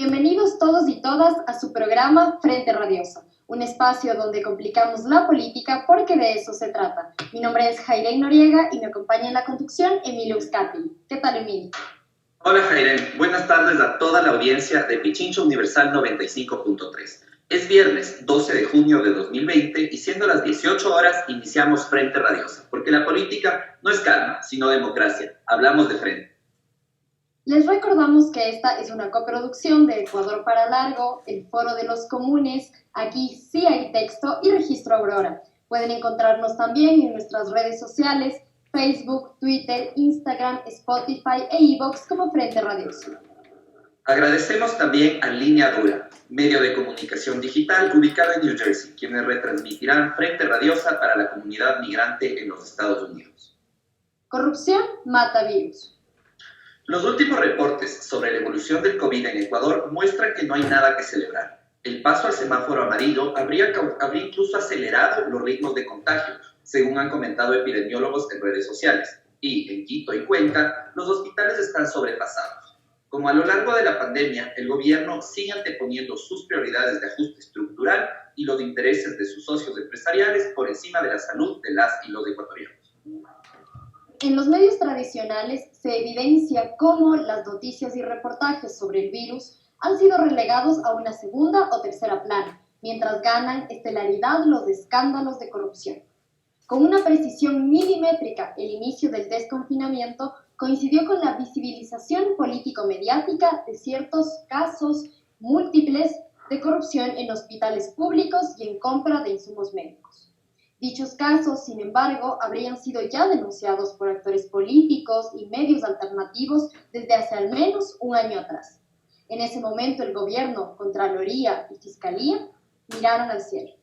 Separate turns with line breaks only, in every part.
Bienvenidos todos y todas a su programa Frente Radiosa, un espacio donde complicamos la política porque de eso se trata. Mi nombre es Jairén Noriega y me acompaña en la conducción Emilio Euskadi. ¿Qué tal, Emilio?
Hola Jairén, buenas tardes a toda la audiencia de Pichincha Universal 95.3. Es viernes 12 de junio de 2020 y siendo las 18 horas iniciamos Frente Radiosa, porque la política no es calma, sino democracia. Hablamos de frente.
Les recordamos que esta es una coproducción de Ecuador para Largo, el Foro de los Comunes, Aquí sí hay texto y Registro Aurora. Pueden encontrarnos también en nuestras redes sociales, Facebook, Twitter, Instagram, Spotify e iVoox como Frente Radiosa.
Agradecemos también a Línea Dura, medio de comunicación digital ubicado en New Jersey, quienes retransmitirán Frente Radiosa para la comunidad migrante en los Estados Unidos.
Corrupción mata virus.
Los últimos reportes sobre la evolución del COVID en Ecuador muestran que no hay nada que celebrar. El paso al semáforo amarillo habría incluso acelerado los ritmos de contagio, según han comentado epidemiólogos en redes sociales. Y en Quito y Cuenca, los hospitales están sobrepasados. Como a lo largo de la pandemia, el gobierno sigue anteponiendo sus prioridades de ajuste estructural y los intereses de sus socios empresariales por encima de la salud de las y los ecuatorianos.
En los medios tradicionales se evidencia cómo las noticias y reportajes sobre el virus han sido relegados a una segunda o tercera plana, mientras ganan estelaridad los escándalos de corrupción. Con una precisión milimétrica, el inicio del desconfinamiento coincidió con la visibilización político-mediática de ciertos casos múltiples de corrupción en hospitales públicos y en compra de insumos médicos. Dichos casos, sin embargo, habrían sido ya denunciados por actores políticos y medios alternativos desde hace al menos un año atrás. En ese momento, el gobierno, Contraloría y Fiscalía miraron al cielo.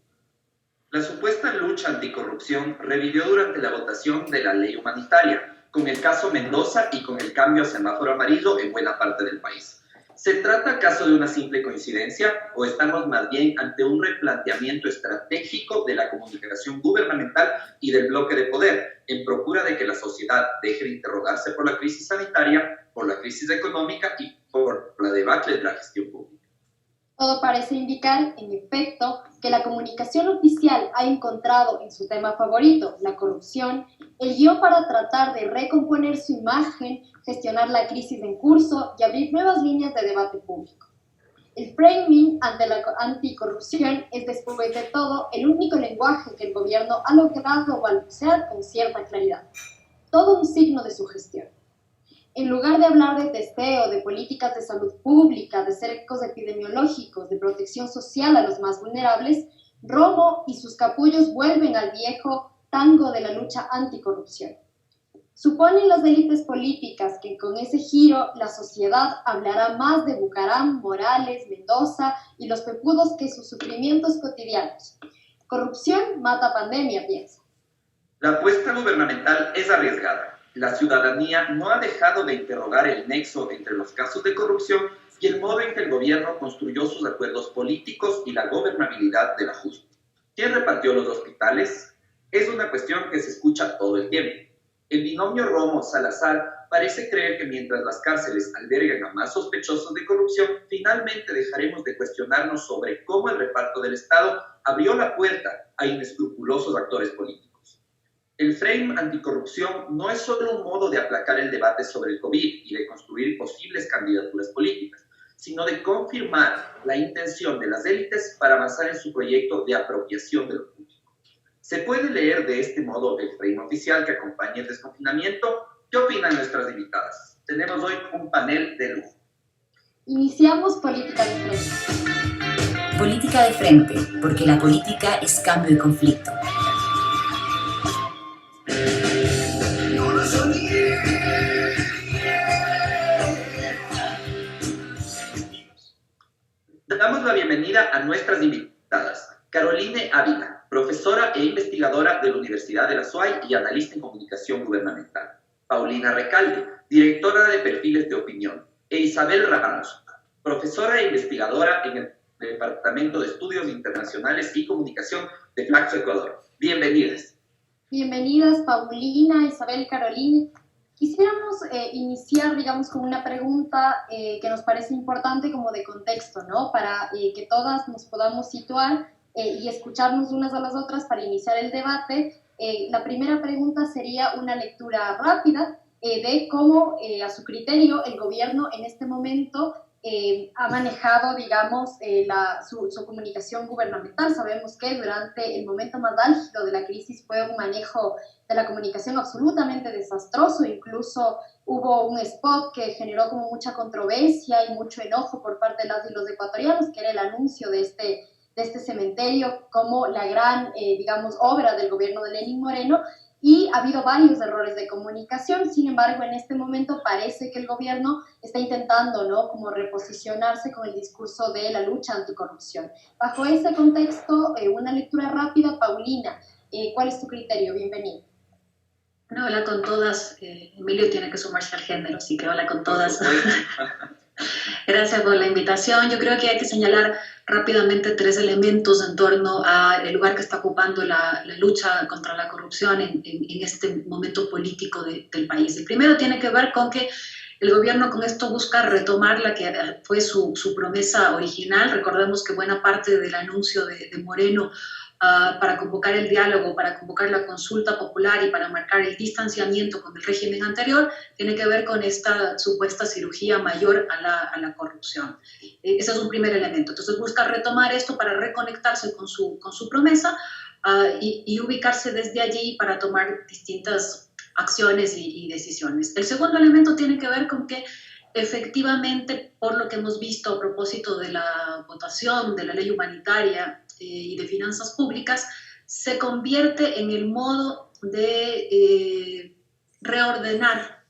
La supuesta lucha anticorrupción revivió durante la votación de la ley humanitaria, con el caso Mendoza y con el cambio a semáforo amarillo en buena parte del país. ¿Se trata acaso de una simple coincidencia o estamos más bien ante un replanteamiento estratégico de la comunicación gubernamental y del bloque de poder en procura de que la sociedad deje de interrogarse por la crisis sanitaria, por la crisis económica y por la debacle de la gestión pública?
Todo parece indicar, en efecto, que la comunicación oficial ha encontrado en su tema favorito, la corrupción, el guión para tratar de recomponer su imagen, gestionar la crisis en curso y abrir nuevas líneas de debate público. El framing ante la anticorrupción es, después de todo, el único lenguaje que el gobierno ha logrado balbucear con cierta claridad. Todo un signo de su gestión. En lugar de hablar de testeo, de políticas de salud pública, de cercos epidemiológicos, de protección social a los más vulnerables, Romo y sus capullos vuelven al viejo tango de la lucha anticorrupción. Suponen las élites políticas que con ese giro la sociedad hablará más de Bucaram, Morales, Mendoza y los pepudos que sus sufrimientos cotidianos. Corrupción mata pandemia, piensa.
La apuesta gubernamental es arriesgada. La ciudadanía no ha dejado de interrogar el nexo entre los casos de corrupción y el modo en que el gobierno construyó sus acuerdos políticos y la gobernabilidad del ajuste. ¿Quién repartió los hospitales? Es una cuestión que se escucha todo el tiempo. El binomio Romo-Salazar parece creer que mientras las cárceles alberguen a más sospechosos de corrupción, finalmente dejaremos de cuestionarnos sobre cómo el reparto del Estado abrió la puerta a inescrupulosos actores políticos. El frame anticorrupción no es solo un modo de aplacar el debate sobre el COVID y de construir posibles candidaturas políticas, sino de confirmar la intención de las élites para avanzar en su proyecto de apropiación de lo público. ¿Se puede leer de este modo el frame oficial que acompaña el desconfinamiento? ¿Qué opinan nuestras invitadas? Tenemos hoy un panel de lujo.
Iniciamos Política de Frente.
Política de Frente, porque la política es cambio y conflicto.
Damos la bienvenida a nuestras invitadas. Caroline Ávila, profesora e investigadora de la Universidad de la SUAY y analista en comunicación gubernamental. Paulina Recalde, directora de Perfiles de Opinión. E Isabel Ramos, profesora e investigadora en el Departamento de Estudios Internacionales y Comunicación de Flaxo Ecuador. Bienvenidas.
Bienvenidas, Paulina, Isabel, Caroline. Quisiéramos iniciar, digamos, con una pregunta que nos parece importante como de contexto, ¿no? Para que todas nos podamos situar y escucharnos unas a las otras para iniciar el debate. La primera pregunta sería una lectura rápida de cómo, a su criterio, el gobierno en este momento ha manejado, digamos, su comunicación gubernamental. Sabemos que durante el momento más álgido de la crisis fue un manejo de la comunicación absolutamente desastroso. Incluso hubo un spot que generó como mucha controversia y mucho enojo por parte de las y los ecuatorianos, que era el anuncio de este cementerio como la gran, digamos, obra del gobierno de Lenín Moreno. Y ha habido varios errores de comunicación. Sin embargo, en este momento parece que el gobierno está intentando, ¿no?, como reposicionarse con el discurso de la lucha anticorrupción. Bajo ese contexto, una lectura rápida. Paulina, ¿cuál es tu criterio? Bienvenida.
No, hola con todas. Emilio tiene que sumarse al género, así que hola con todas. Gracias por la invitación. Yo creo que hay que señalar rápidamente 3 elementos en torno al lugar que está ocupando la lucha contra la corrupción en este momento político del país. El primero tiene que ver con que el gobierno con esto busca retomar la que fue su promesa original. Recordemos que buena parte del anuncio de Moreno para convocar el diálogo, para convocar la consulta popular y para marcar el distanciamiento con el régimen anterior, tiene que ver con esta supuesta cirugía mayor a la corrupción. Ese es un primer elemento. Entonces busca retomar esto para reconectarse con su promesa y ubicarse desde allí para tomar distintas acciones y decisiones. El segundo elemento tiene que ver con que efectivamente, por lo que hemos visto a propósito de la votación de la ley humanitaria y de finanzas públicas, se convierte en el modo de reordenar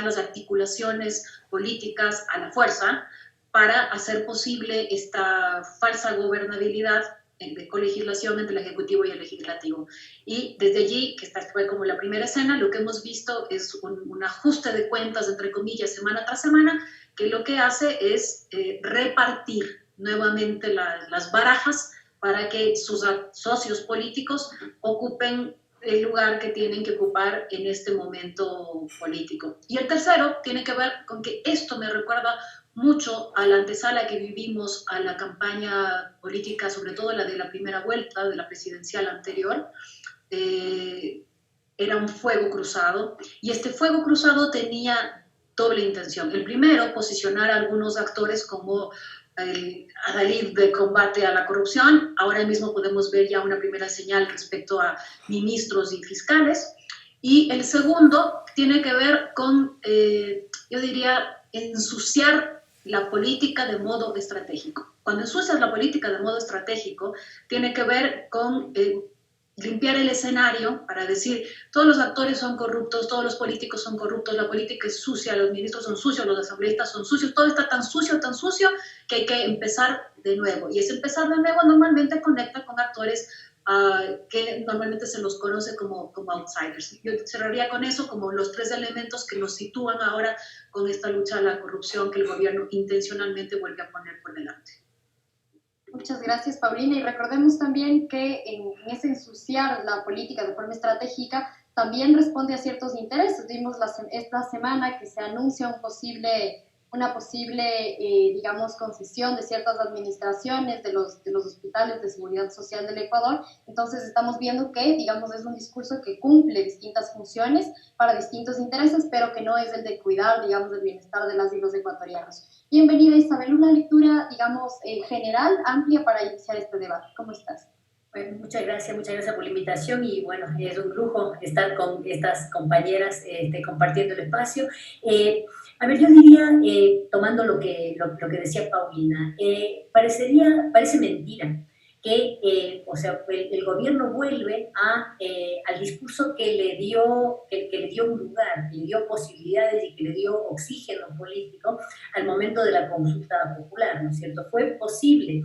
las articulaciones políticas a la fuerza para hacer posible esta falsa gobernabilidad de colegislación entre el Ejecutivo y el Legislativo. Y desde allí, que esta fue como la primera escena, lo que hemos visto es un ajuste de cuentas, entre comillas, semana tras semana, que lo que hace es repartir nuevamente las barajas para que sus socios políticos ocupen el lugar que tienen que ocupar en este momento político. Y el tercero tiene que ver con que esto me recuerda mucho a la antesala que vivimos a la campaña política, sobre todo la de la primera vuelta de la presidencial anterior. Era un fuego cruzado, y este fuego cruzado tenía doble intención. El primero, posicionar a algunos actores como el adalid de combate a la corrupción. Ahora mismo podemos ver ya una primera señal respecto a ministros y fiscales. Y el segundo tiene que ver con, yo diría, ensuciar la política de modo estratégico. Cuando ensucias la política de modo estratégico, tiene que ver con limpiar el escenario para decir todos los actores son corruptos, todos los políticos son corruptos, la política es sucia, los ministros son sucios, los asambleístas son sucios, todo está tan sucio que hay que empezar de nuevo. Y ese empezar de nuevo normalmente conecta con actores que normalmente se los conoce como outsiders. Yo cerraría con eso como los 3 elementos que nos sitúan ahora con esta lucha a la corrupción que el gobierno intencionalmente vuelve a poner por delante.
Muchas gracias, Paulina. Y recordemos también que en ese ensuciar la política de forma estratégica también responde a ciertos intereses. Vimos esta semana que se anuncia una posible digamos, concesión de ciertas administraciones de los hospitales de seguridad social del Ecuador. Entonces estamos viendo que, digamos, es un discurso que cumple distintas funciones para distintos intereses, pero que no es el de cuidar, digamos, el bienestar de las y los ecuatorianos. Bienvenida, Isabel. Una lectura, digamos, general, amplia para iniciar este debate. ¿Cómo estás?
Bueno, muchas gracias por la invitación, y bueno, es un lujo estar con estas compañeras compartiendo el espacio. A ver, yo diría, tomando lo que decía Paulina, parece mentira que el gobierno vuelve al discurso que le dio un lugar, que le dio posibilidades y que le dio oxígeno político al momento de la consulta popular, ¿no es cierto? Fue posible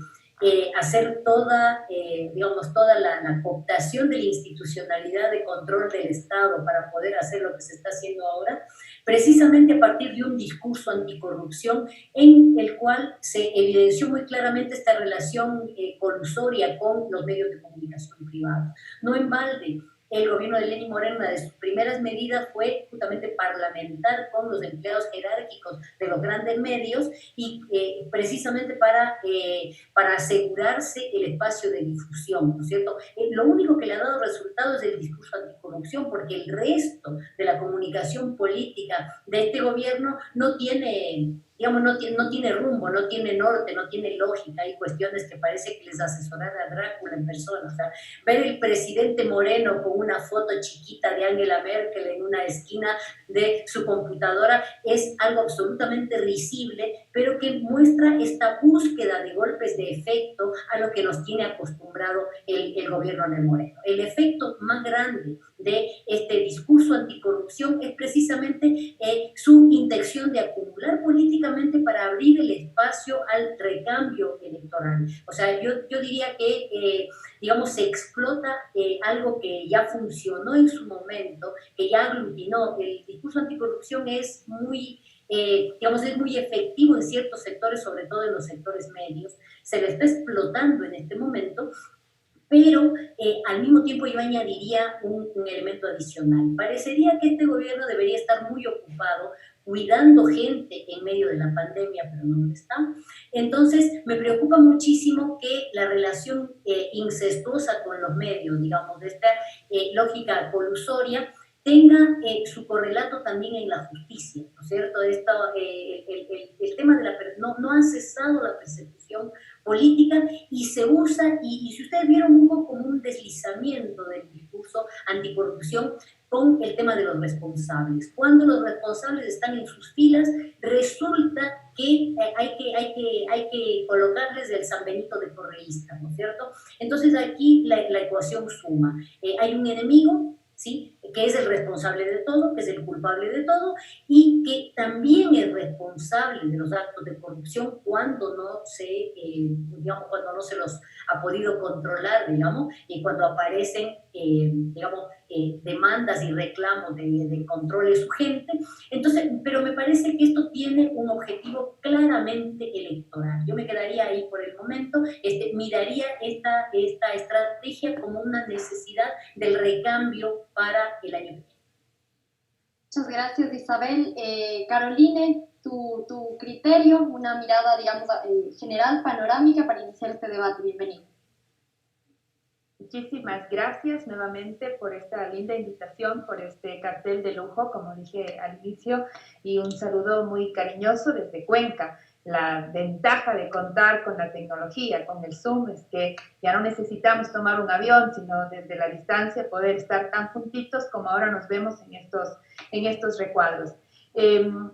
hacer toda la cooptación de la institucionalidad de control del Estado para poder hacer lo que se está haciendo ahora, precisamente a partir de un discurso anticorrupción en el cual se evidenció muy claramente esta relación colusoria con los medios de comunicación privados. No en balde, el gobierno de Lenín Moreno, una de sus primeras medidas fue justamente parlamentar con los empleados jerárquicos de los grandes medios y precisamente para asegurarse el espacio de difusión, ¿no es cierto? Lo único que le ha dado resultado es el discurso anticorrupción, porque el resto de la comunicación política de este gobierno no tiene, digamos, no tiene rumbo, no tiene norte, no tiene lógica. Hay cuestiones que parece que les asesorara a Drácula en persona. O sea, ver el presidente Moreno con una foto chiquita de Angela Merkel en una esquina de su computadora es algo absolutamente risible, pero que muestra esta búsqueda de golpes de efecto a lo que nos tiene acostumbrado el gobierno de Moreno. El efecto más grande de este discurso anticorrupción es precisamente su intención de acumular políticamente para abrir el espacio al recambio electoral. O sea, yo diría que, digamos, se explota algo que ya funcionó en su momento, que ya aglutinó. El discurso anticorrupción es muy... digamos, es muy efectivo en ciertos sectores, sobre todo en los sectores medios, se le está explotando en este momento, pero al mismo tiempo yo añadiría un elemento adicional. Parecería que este gobierno debería estar muy ocupado cuidando gente en medio de la pandemia, pero no lo está. Entonces, me preocupa muchísimo que la relación incestuosa con los medios, digamos, de esta lógica colusoria, tenga su correlato también en la justicia, ¿no es cierto? Esto, el tema de no ha cesado la persecución política y se usa, y si ustedes vieron un poco como un deslizamiento del discurso anticorrupción con el tema de los responsables. Cuando los responsables están en sus filas, resulta que hay que colocarles el San Benito de correísta, ¿no es cierto? Entonces aquí la ecuación suma. Hay un enemigo, ¿sí?, que es el responsable de todo, que es el culpable de todo, y que también es responsable de los actos de corrupción cuando no se, digamos, cuando no se los ha podido controlar, digamos, y cuando aparecen, digamos, demandas y reclamos de control de su gente. Entonces, pero me parece que esto tiene un objetivo claramente electoral. Yo me quedaría ahí por el momento, miraría esta estrategia como una necesidad del recambio para el año que viene.
Muchas gracias, Isabel. Caroline, tu criterio, una mirada, digamos, general, panorámica para iniciar este debate. Bienvenida.
Muchísimas gracias nuevamente por esta linda invitación, por este cartel de lujo, como dije al inicio, y un saludo muy cariñoso desde Cuenca. La ventaja de contar con la tecnología, con el Zoom, es que ya no necesitamos tomar un avión, sino desde la distancia poder estar tan juntitos como ahora nos vemos en estos recuadros.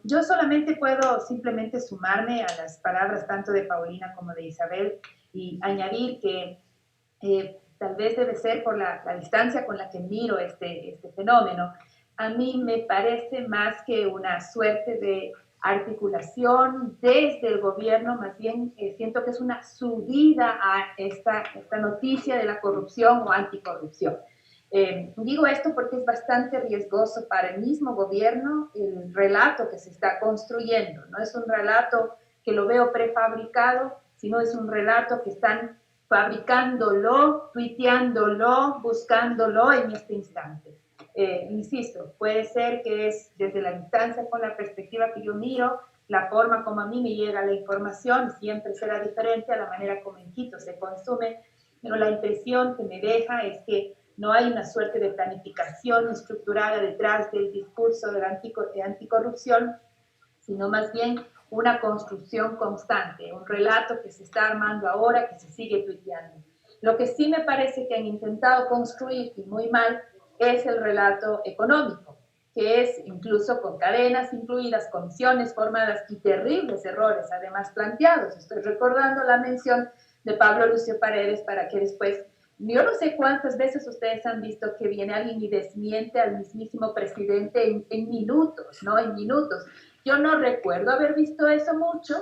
Yo solamente puedo simplemente sumarme a las palabras tanto de Paulina como de Isabel y añadir que tal vez debe ser por la distancia con la que miro este fenómeno. A mí me parece más que una suerte de articulación desde el gobierno, más bien siento que es una subida a esta noticia de la corrupción o anticorrupción. Digo esto porque es bastante riesgoso para el mismo gobierno el relato que se está construyendo. No es un relato que lo veo prefabricado, sino es un relato que están fabricándolo, tuiteándolo, buscándolo en este instante. Insisto, puede ser que es desde la distancia con la perspectiva que yo miro, la forma como a mí me llega la información siempre será diferente a la manera como en Quito se consume, pero la impresión que me deja es que no hay una suerte de planificación estructurada detrás del discurso de la anticorrupción, sino más bien una construcción constante, un relato que se está armando ahora, que se sigue tuiteando. Lo que sí me parece que han intentado construir, y muy mal, es el relato económico, que es incluso con cadenas incluidas, comisiones formadas y terribles errores además planteados. Estoy recordando la mención de Pablo Lucio Paredes para que después, yo no sé cuántas veces ustedes han visto que viene alguien y desmiente al mismísimo presidente en minutos, ¿no? En minutos. Yo no recuerdo haber visto eso mucho.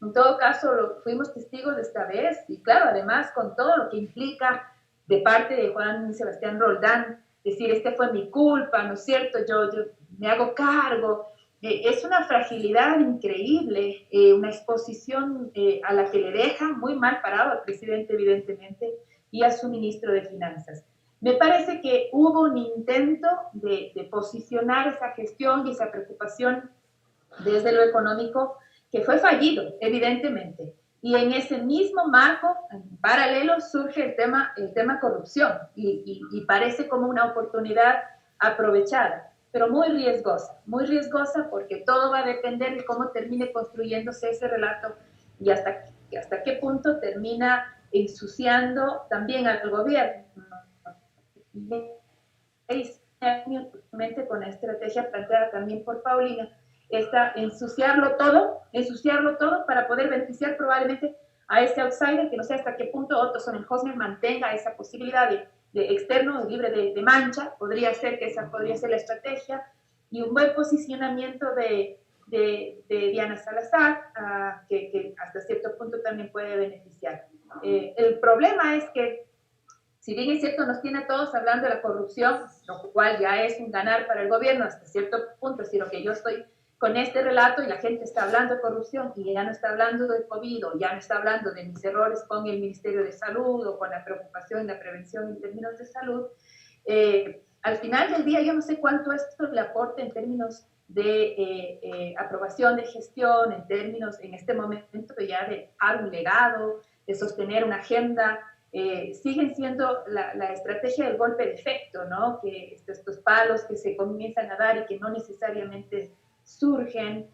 En todo caso, fuimos testigos de esta vez y claro, además con todo lo que implica de parte de Juan Sebastián Roldán, decir, fue mi culpa, ¿no es cierto? Yo me hago cargo. Es una fragilidad increíble, una exposición a la que le deja muy mal parado al presidente, evidentemente, y a su ministro de Finanzas. Me parece que hubo un intento de posicionar esa gestión y esa preocupación desde lo económico que fue fallido, evidentemente. Y en ese mismo marco, en paralelo, surge el tema corrupción y parece como una oportunidad aprovechada, pero muy riesgosa porque todo va a depender de cómo termine construyéndose ese relato y hasta qué punto termina ensuciando también al gobierno. Con la estrategia planteada también por Paulina, está ensuciarlo todo para poder beneficiar probablemente a ese outsider, que no sé hasta qué punto Otto Sonnenhösner mantenga esa posibilidad de externo, libre de mancha. Podría ser que esa podría ser la estrategia, y un buen posicionamiento de Diana Salazar, que hasta cierto punto también puede beneficiar. El problema es que, si bien es cierto, nos tiene a todos hablando de la corrupción, lo cual ya es un ganar para el gobierno hasta cierto punto, es decir, que yo estoy con este relato y la gente está hablando de corrupción y ya no está hablando de COVID, o ya no está hablando de mis errores con el Ministerio de Salud o con la preocupación y la prevención en términos de salud, al final del día yo no sé cuánto esto le aporta en términos de aprobación de gestión, en términos en este momento ya de dar un legado, de sostener una agenda. Siguen siendo la estrategia del golpe de efecto, ¿no? Que estos palos que se comienzan a dar y que no necesariamente surgen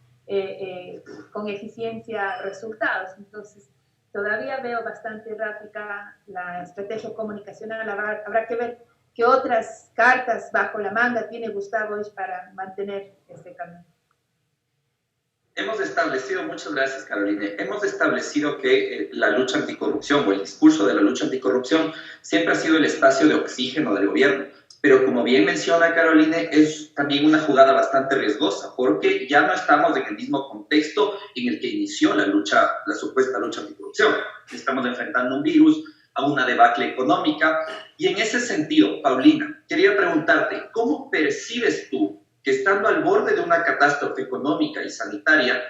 con eficiencia resultados. Entonces, todavía veo bastante errática la estrategia comunicacional. Habrá que ver qué otras cartas bajo la manga tiene Gustavo Ix para mantener este camino.
Hemos establecido, muchas gracias Carolina, hemos establecido que la lucha anticorrupción o el discurso de la lucha anticorrupción siempre ha sido el espacio de oxígeno del gobierno, pero como bien menciona Carolina, es también una jugada bastante riesgosa, porque ya no estamos en el mismo contexto en el que inició la supuesta lucha anticorrupción. Estamos enfrentando un virus, a una debacle económica, y en ese sentido, Paulina, quería preguntarte, ¿cómo percibes tú que, estando al borde de una catástrofe económica y sanitaria,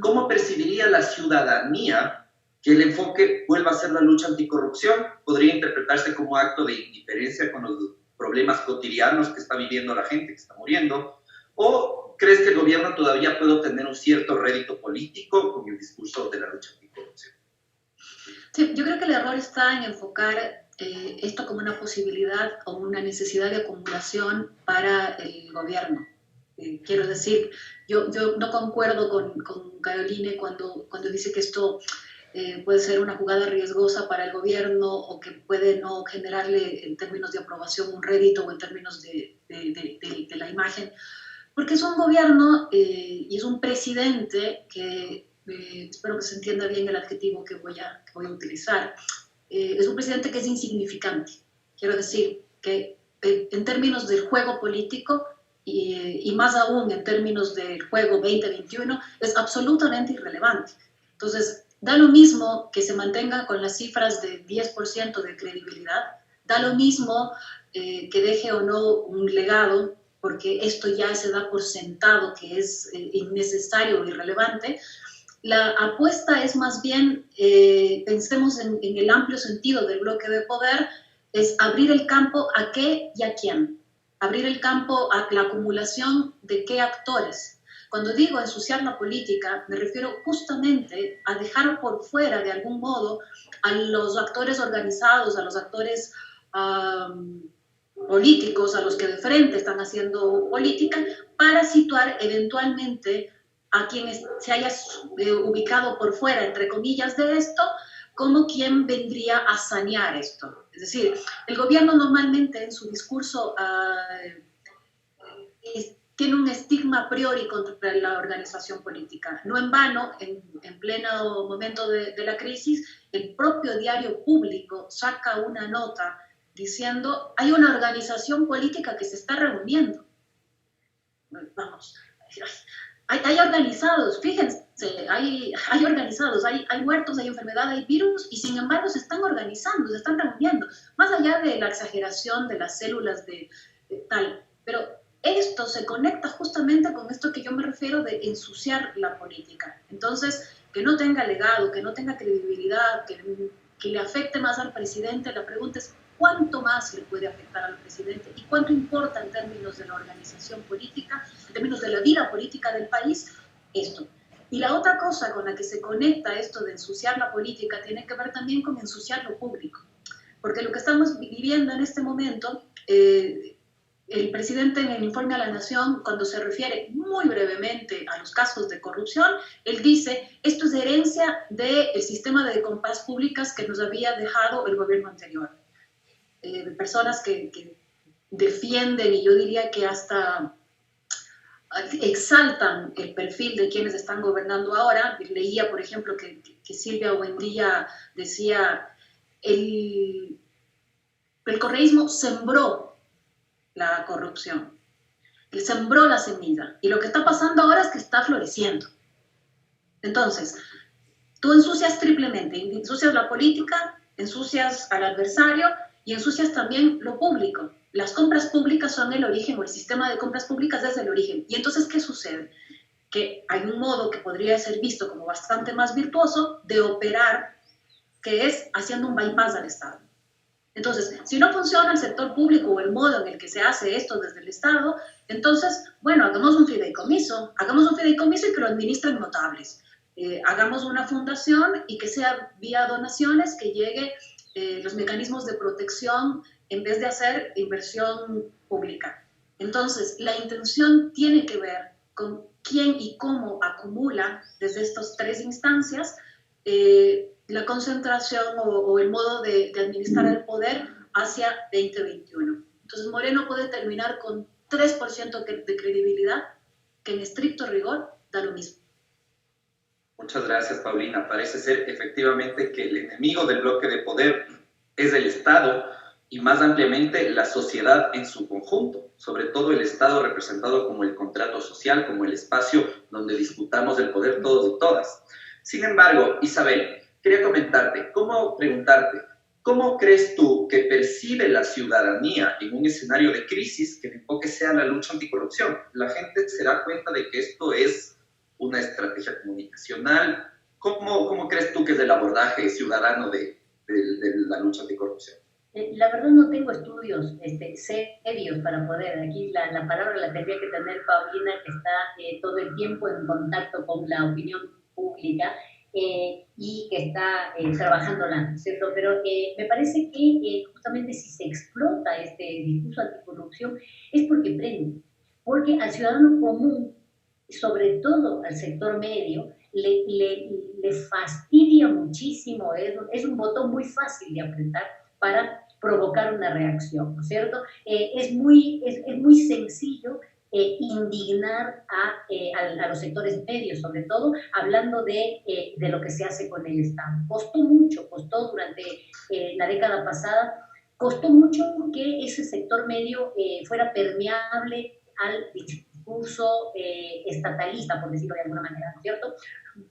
cómo percibiría la ciudadanía que el enfoque vuelva a ser la lucha anticorrupción? ¿Podría interpretarse como acto de indiferencia con los problemas cotidianos que está viviendo la gente, que está muriendo? ¿O crees que el gobierno todavía puede obtener un cierto rédito político con el discurso de la lucha anticorrupción?
Sí, yo creo que el error está en enfocar esto como una posibilidad o una necesidad de acumulación para el gobierno. Quiero decir, yo no concuerdo con Caroline cuando dice que esto puede ser una jugada riesgosa para el gobierno o que puede no generarle en términos de aprobación un rédito o en términos de la imagen, porque es un gobierno y es un presidente que, espero que se entienda bien el adjetivo que voy a utilizar, es un presidente que es insignificante. Quiero decir que en términos del juego político y más aún en términos del juego 2021 es absolutamente irrelevante. Entonces, da lo mismo que se mantenga con las cifras de 10% de credibilidad, da lo mismo que deje o no un legado, porque esto ya se da por sentado que es innecesario o irrelevante. La apuesta es más bien, pensemos en el amplio sentido del bloque de poder, es abrir el campo a qué y a quién. Abrir el campo a la acumulación de qué actores. Cuando digo ensuciar la política, me refiero justamente a dejar por fuera, de algún modo, a los actores organizados, a los actores políticos, a los que de frente están haciendo política, para situar eventualmente a quien se haya ubicado por fuera, entre comillas, de esto, como quien vendría a sanear esto. Es decir, el gobierno normalmente en su discurso tiene un estigma a priori contra la organización política. No en vano, en pleno momento de la crisis, el propio diario público saca una nota diciendo hay una organización política que se está reuniendo. Vamos, hay organizados, fíjense, hay organizados, hay muertos, hay enfermedad, hay virus, y sin embargo se están organizando, se están reuniendo, más allá de la exageración de las células de tal. Pero esto se conecta justamente con esto que yo me refiero de ensuciar la política. Entonces, que no tenga legado, que no tenga credibilidad, que le afecte más al presidente, la pregunta es cuánto más le puede afectar al presidente y cuánto importa en términos de la organización política, en términos de la vida política del país, esto. Y la otra cosa con la que se conecta esto de ensuciar la política tiene que ver también con ensuciar lo público. Porque lo que estamos viviendo en este momento, el presidente en el informe a la Nación, cuando se refiere muy brevemente a los casos de corrupción, él dice, esto es herencia del sistema de compras públicas que nos había dejado el gobierno anterior. Personas que defienden y yo diría que hasta exaltan el perfil de quienes están gobernando ahora. Leía, por ejemplo, que Silvia Buendía decía, el correísmo sembró la corrupción, él sembró la semilla, y lo que está pasando ahora es que está floreciendo. Entonces, tú ensucias triplemente, ensucias la política, ensucias al adversario y ensucias también lo público. Las compras públicas son el origen, o el sistema de compras públicas es el origen. Y entonces, ¿qué sucede? Que hay un modo que podría ser visto como bastante más virtuoso de operar, que es haciendo un bypass al Estado. Entonces, si no funciona el sector público o el modo en el que se hace esto desde el Estado, entonces, bueno, hagamos un fideicomiso y que lo administren notables. Hagamos una fundación y que sea vía donaciones, que llegue los mecanismos de protección en vez de hacer inversión pública. Entonces, la intención tiene que ver con quién y cómo acumula desde estas tres instancias la concentración o el modo de administrar el poder hacia 2021. Entonces, Moreno puede terminar con 3% de credibilidad, que en estricto rigor da lo mismo.
Muchas gracias, Paulina. Parece ser efectivamente que el enemigo del bloque de poder es el Estado y más ampliamente la sociedad en su conjunto, sobre todo el Estado representado como el contrato social, como el espacio donde disputamos el poder todos y todas. Sin embargo, Isabel, quería preguntarte, ¿cómo crees tú que percibe la ciudadanía en un escenario de crisis que el enfoque sea la lucha anticorrupción? ¿La gente se da cuenta de que esto es una estrategia comunicacional? ¿Cómo crees tú que es el abordaje ciudadano de la lucha anticorrupción?
La verdad no tengo estudios serios para poder, aquí la palabra la tendría que tener Paulina, que está todo el tiempo en contacto con la opinión pública y que está trabajándola, ¿cierto? Pero me parece que justamente si se explota este discurso anticorrupción es porque prende, porque al ciudadano común, sobre todo al sector medio, le fastidia muchísimo, es un botón muy fácil de apretar para provocar una reacción, ¿no es cierto? Es muy sencillo indignar a los sectores medios, sobre todo hablando de lo que se hace con el Estado. Costó durante la década pasada, costó mucho que ese sector medio fuera permeable al discurso estatalista, por decirlo de alguna manera, ¿no es cierto?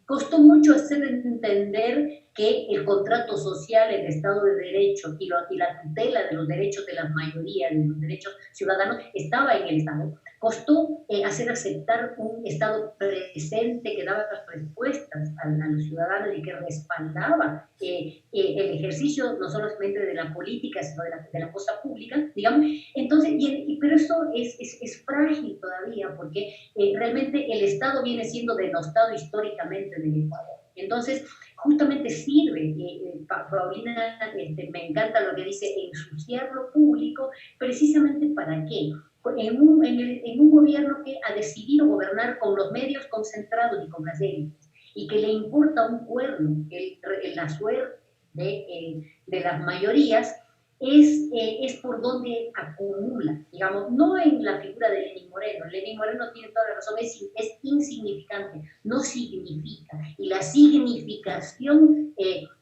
Costó mucho hacer entender que el contrato social, el Estado de Derecho y la tutela de los derechos de las mayorías, de los derechos ciudadanos, estaba en el Estado. Costó hacer aceptar un Estado presente que daba las respuestas a los ciudadanos y que respaldaba el ejercicio no solamente de la política, sino de la cosa pública, digamos. Entonces, pero esto es frágil todavía porque realmente el Estado viene siendo denostado históricamente en el Ecuador. Entonces, justamente sirve, Paulina, me encanta lo que dice, ensuciar lo público, precisamente ¿para qué? En un gobierno que ha decidido gobernar con los medios concentrados y con las élites, y que le importa un cuerno la suerte de las mayorías, es por donde acumula, digamos, no en la figura de Lenín Moreno. Lenín Moreno tiene toda la razón, es insignificante, no significa, y la significación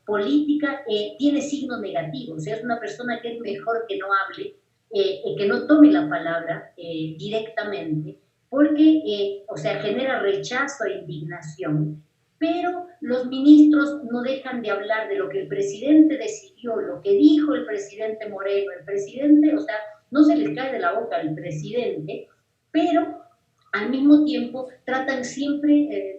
política tiene signos negativos, o sea, es una persona que es mejor que no hable, que no tome la palabra directamente, porque, o sea, genera rechazo e indignación, pero los ministros no dejan de hablar de lo que el presidente decidió, lo que dijo el presidente Moreno, el presidente, o sea, no se les cae de la boca al presidente, pero al mismo tiempo tratan siempre,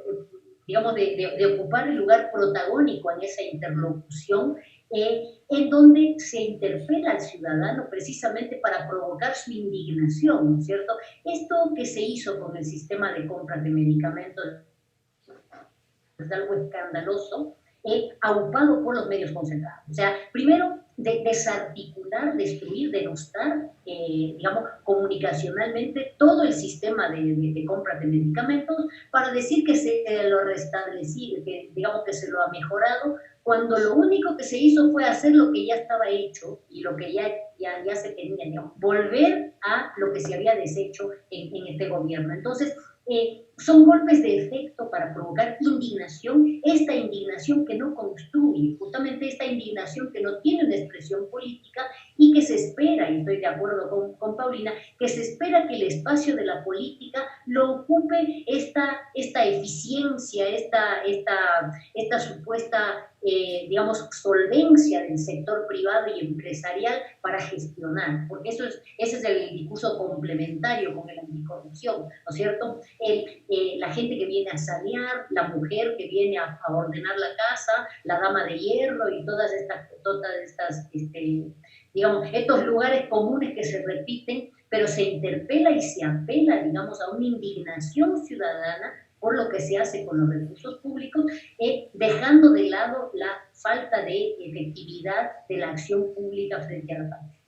digamos, de ocupar el lugar protagónico en esa interlocución en donde se interpela al ciudadano precisamente para provocar su indignación, ¿no es cierto? Esto que se hizo con el sistema de compras de medicamentos es algo escandaloso, aupado por los medios concentrados. O sea, primero, desarticular, destruir, denostar, digamos, comunicacionalmente todo el sistema de compras de medicamentos para decir que se lo restablecido, que digamos que se lo ha mejorado, cuando lo único que se hizo fue hacer lo que ya estaba hecho y lo que ya se tenía, digamos, volver a lo que se había deshecho en este gobierno. Entonces, son golpes de efecto para provocar indignación, esta indignación que no construye, justamente esta indignación que no tiene una expresión política y que se espera, y estoy de acuerdo con Paulina, que se espera que el espacio de la política lo ocupe esta eficiencia, esta supuesta digamos, solvencia del sector privado y empresarial para gestionar, porque ese es el discurso complementario con el anticorrupción, ¿no es cierto? La gente que viene a sanear, la mujer que viene a ordenar la casa, la dama de hierro y todas estas digamos, estos lugares comunes que se repiten, pero se interpela y se apela, digamos, a una indignación ciudadana por lo que se hace con los recursos públicos, dejando de lado la falta de efectividad de la acción pública frente a la pandemia.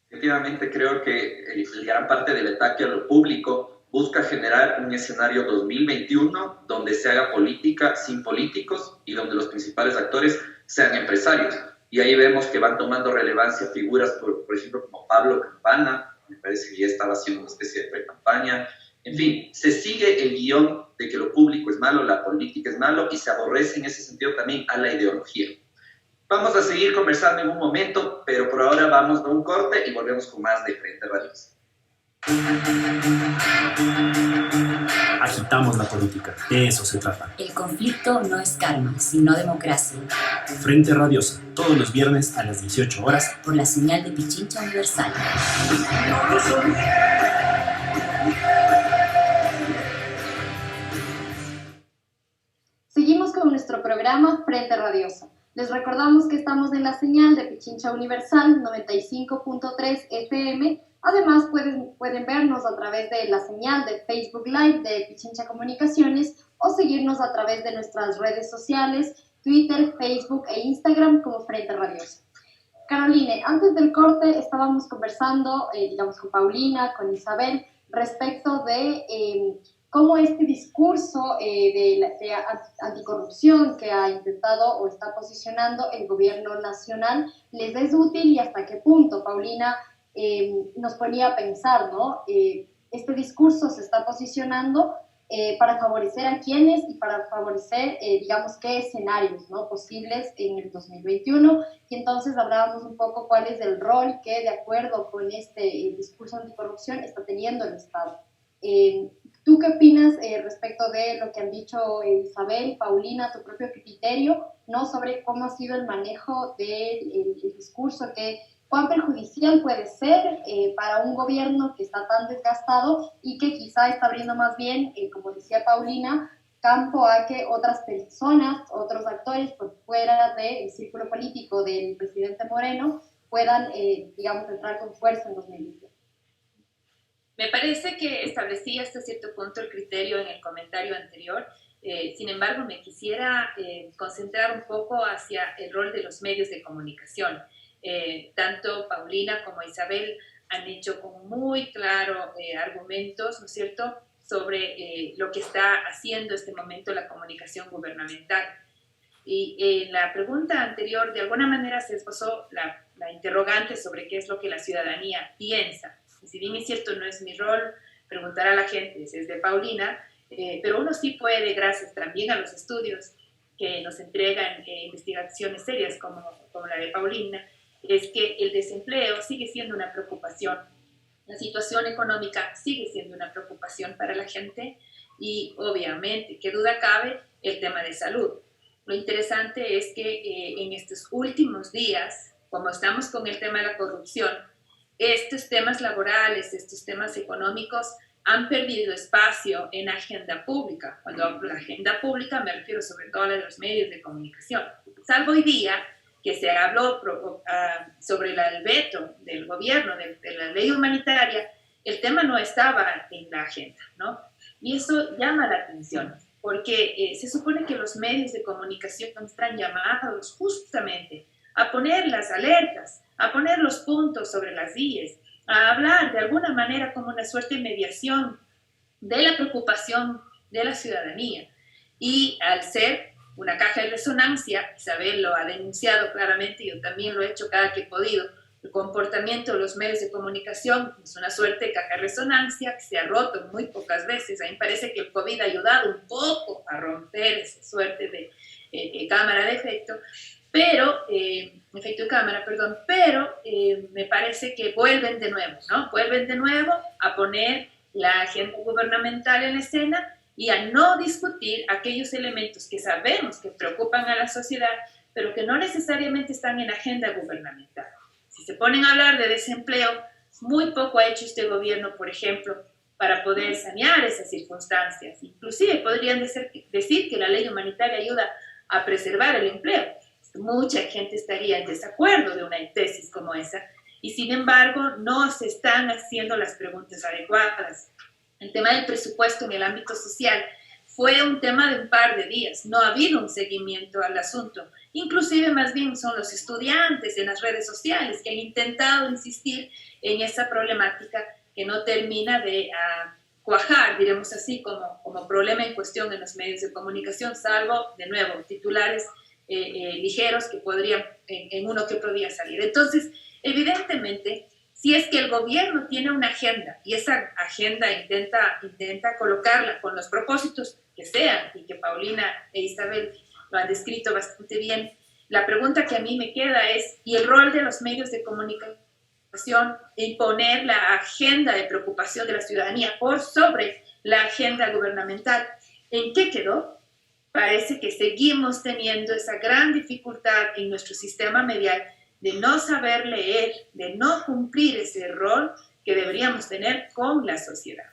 Efectivamente, creo que gran parte del ataque a lo público busca generar un escenario 2021 donde se haga política sin políticos y donde los principales actores sean empresarios. Y ahí vemos que van tomando relevancia figuras, por ejemplo, como Pablo Campana, me parece que ya estaba haciendo una especie de pre-campaña. En fin, se sigue el guión de que lo público es malo, la política es malo y se aborrece en ese sentido también a la ideología. Vamos a seguir conversando en un momento, pero por ahora vamos a un corte y volvemos con más de Frente Radiosa.
Agitamos la política, de eso se trata.
El conflicto no es karma, sino democracia.
Frente Radiosa, todos los viernes a las 18 horas
por la señal de Pichincha Universal.
¡No lo son!
Seguimos con nuestro programa Frente Radiosa. Les recordamos que estamos en la señal de Pichincha Universal 95.3 FM. Además, pueden vernos a través de la señal de Facebook Live de Pichincha Comunicaciones o seguirnos a través de nuestras redes sociales, Twitter, Facebook e Instagram como Frente Radiosa. Caroline, antes del corte estábamos conversando, digamos, con Paulina, con Isabel, respecto de cómo este discurso de anticorrupción que ha intentado o está posicionando el gobierno nacional les es útil y hasta qué punto. Paulina nos ponía a pensar, ¿no? Este discurso se está posicionando para favorecer a quienes y para favorecer, digamos, qué escenarios, ¿no?, posibles en el 2021. Y entonces hablábamos un poco cuál es el rol que, de acuerdo con este discurso anticorrupción, está teniendo el Estado. ¿Tú qué opinas respecto de lo que han dicho Isabel, Paulina, tu propio criterio, ¿no?, sobre cómo ha sido el manejo del discurso, cuán perjudicial puede ser para un gobierno que está tan desgastado y que quizá está abriendo más bien, como decía Paulina, campo a que otras personas, otros actores por fuera del círculo político del presidente Moreno puedan, digamos, entrar con fuerza en 2021?
Me parece que establecí hasta cierto punto el criterio en el comentario anterior. Sin embargo, me quisiera concentrar un poco hacia el rol de los medios de comunicación. Tanto Paulina como Isabel han hecho con muy claro argumentos, ¿no es cierto?, sobre lo que está haciendo en este momento la comunicación gubernamental. Y en la pregunta anterior, de alguna manera se esbozó la interrogante sobre qué es lo que la ciudadanía piensa. Y si bien es cierto, no es mi rol preguntar a la gente, es de Paulina, pero uno sí puede, gracias también a los estudios que nos entregan investigaciones serias como la de Paulina, es que el desempleo sigue siendo una preocupación, la situación económica sigue siendo una preocupación para la gente y obviamente, qué duda cabe, el tema de salud. Lo interesante es que en estos últimos días, como estamos con el tema de la corrupción, estos temas laborales, estos temas económicos han perdido espacio en agenda pública. Cuando hablo de agenda pública me refiero sobre todo a los medios de comunicación. salvo hoy día que se habló sobre el veto del gobierno, de la ley humanitaria, el tema no estaba en la agenda, ¿no? Y eso llama la atención, porque se supone que los medios de comunicación están llamados justamente a poner las alertas, a poner los puntos sobre las IES, a hablar de alguna manera como una suerte de mediación de la preocupación de la ciudadanía. Y al ser una caja de resonancia, Isabel lo ha denunciado claramente, yo también lo he hecho cada que he podido, el comportamiento de los medios de comunicación es una suerte de caja de resonancia que se ha roto muy pocas veces. A mí me parece que el COVID ha ayudado un poco a romper esa suerte de cámara de efecto, pero, efecto de cámara, perdón, pero me parece que vuelven de nuevo, ¿no? Vuelven de nuevo a poner la agenda gubernamental en escena y a no discutir aquellos elementos que sabemos que preocupan a la sociedad, pero que no necesariamente están en la agenda gubernamental. Si se ponen a hablar de desempleo, muy poco ha hecho este gobierno, por ejemplo, para poder sanear esas circunstancias. Inclusive podrían decir que la ley humanitaria ayuda a preservar el empleo. Mucha gente estaría en desacuerdo de una tesis como esa, y sin embargo no se están haciendo las preguntas adecuadas. El tema del presupuesto en el ámbito social fue un tema de un par de días, no ha habido un seguimiento al asunto. Inclusive más bien son los estudiantes en las redes sociales que han intentado insistir en esa problemática que no termina de cuajar, diremos así, como problema en cuestión en los medios de comunicación, salvo, de nuevo, titulares ligeros que podrían en uno que otro día salir. Entonces, evidentemente, si es que el gobierno tiene una agenda y esa agenda intenta colocarla con los propósitos que sean, y que Paulina e Isabel lo han descrito bastante bien, la pregunta que a mí me queda es, ¿y el rol de los medios de comunicación en poner la agenda de preocupación de la ciudadanía por sobre la agenda gubernamental? ¿En qué quedó? Parece que seguimos teniendo esa gran dificultad en nuestro sistema medial de no saber leer, de no cumplir ese rol que deberíamos tener con la sociedad.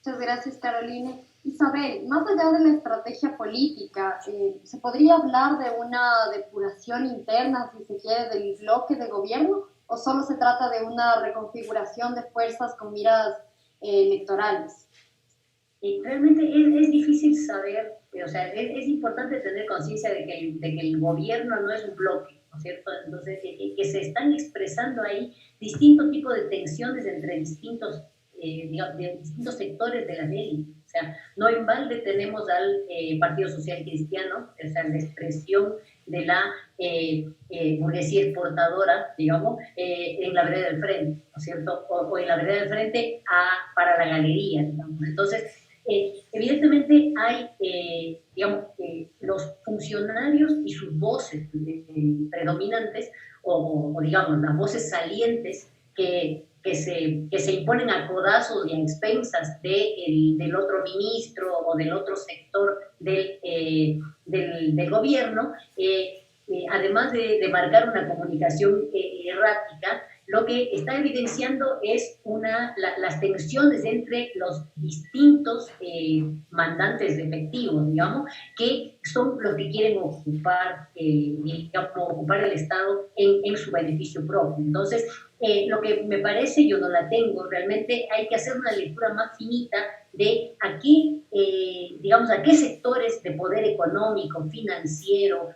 Muchas gracias, Carolina. Isabel, más allá de la estrategia política, ¿se podría hablar de una depuración interna, si se quiere, del bloque de gobierno, o solo se trata de una reconfiguración de fuerzas con miras electorales?
Realmente es difícil saber, o sea, es importante tener conciencia de que el gobierno no es un bloque, ¿no es cierto? Entonces, que se están expresando ahí distintos tipos de tensiones entre distintos sectores de la élite. O sea, no en balde tenemos al Partido Social Cristiano, o sea, la expresión de la burguesía exportadora, digamos, en la vereda del frente, ¿no es cierto? O en la vereda del frente para la galería, digamos. Entonces, evidentemente hay, los funcionarios y sus voces predominantes, o digamos, las voces salientes que se imponen a codazos y a expensas del otro ministro o del otro sector del gobierno, además de marcar una comunicación errática, lo que está evidenciando es las tensiones entre los distintos mandantes efectivos, digamos, que son los que quieren ocupar el Estado en su beneficio propio. Entonces, lo que me parece, yo no la tengo, realmente hay que hacer una lectura más finita de a qué sectores de poder económico, financiero,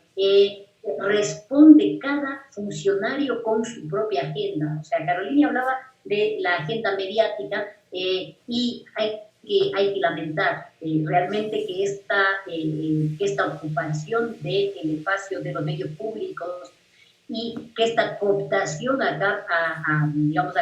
responde cada funcionario con su propia agenda. O sea, Carolina hablaba de la agenda mediática y hay que lamentar realmente que esta ocupación del espacio de los medios públicos y que esta cooptación a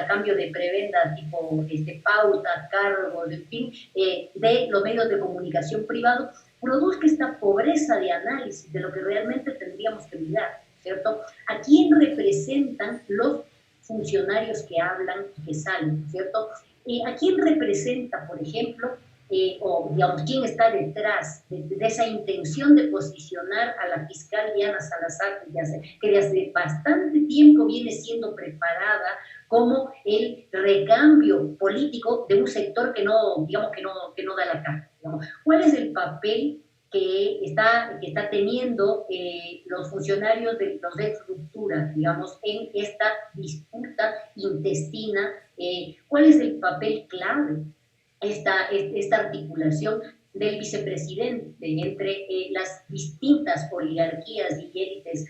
cambio de prebenda tipo pautas, cargos, en fin, de los medios de comunicación privados, produzca esta pobreza de análisis de lo que realmente tendríamos que mirar, ¿cierto? ¿A quién representan los funcionarios que hablan y que salen, ¿cierto? ¿A quién representa, por ejemplo, o digamos, quién está detrás de esa intención de posicionar a la fiscal Diana Salazar, que desde bastante tiempo viene siendo preparada como el recambio político de un sector que no da la cara? ¿Cuál es el papel que está teniendo los funcionarios de los ex ruptura, digamos, en esta disputa intestina. ¿Cuál es el papel clave? Esta articulación del vicepresidente entre las distintas oligarquías y élites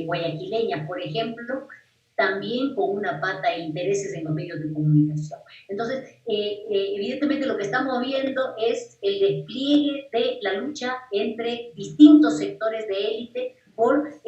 guayaquileñas, por ejemplo, también con una pata de intereses en los medios de comunicación. Entonces, evidentemente lo que estamos viendo es el despliegue de la lucha entre distintos sectores de élite por,